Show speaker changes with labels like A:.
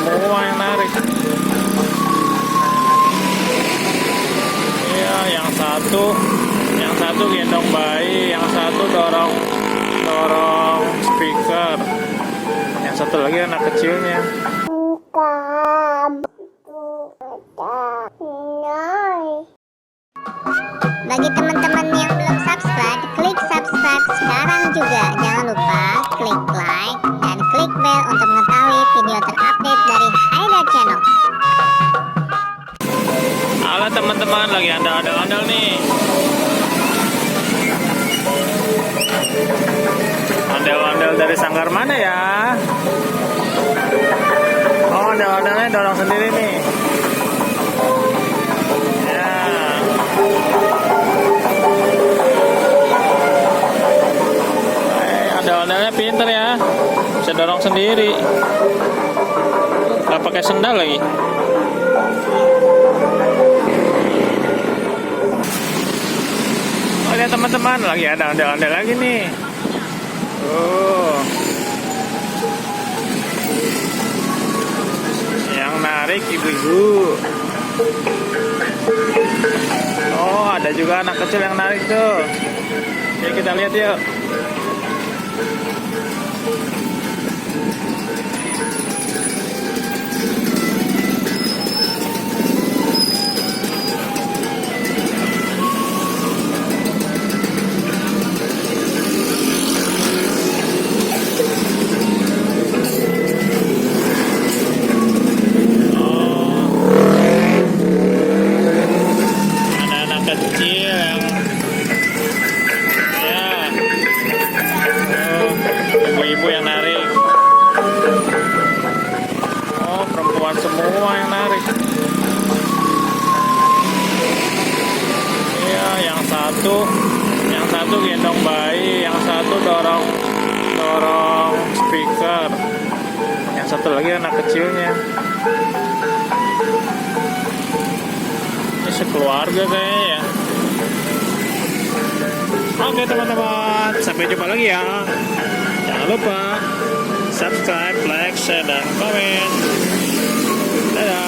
A: semua yang narik. Iya, yang satu gendong bayi, yang satu dorong speaker, yang satu lagi anak kecilnya.
B: Bagi teman-teman yang belum subscribe, klik subscribe sekarang juga. Jangan lupa klik like dan klik bell untuk mengetahui video terupdate dari Haida Channel.
A: Halo teman-teman, lagi andal-andal nih. Andal-andal dari sanggar mana ya? Oh, andal-andalnya dorong sendiri nih. Ya. Andal-andalnya pinter ya, bisa dorong sendiri. Gak pakai sendal lagi. Oh, lihat teman-teman, lagi ada andal-andal lagi nih. Oh, yang narik ibu-ibu. Oh, ada juga anak kecil yang narik tuh. Oke, kita lihat yuk. Kecil yang ya, ibu-ibu yang narik. Oh, perempuan semua yang narik. Iya, yang satu gendong bayi, yang satu dorong speaker, yang satu lagi anak kecilnya. Sekeluarga kayaknya ya. Oke teman-teman, sampai jumpa lagi ya. Jangan lupa subscribe, like, share, dan komen. Dadah.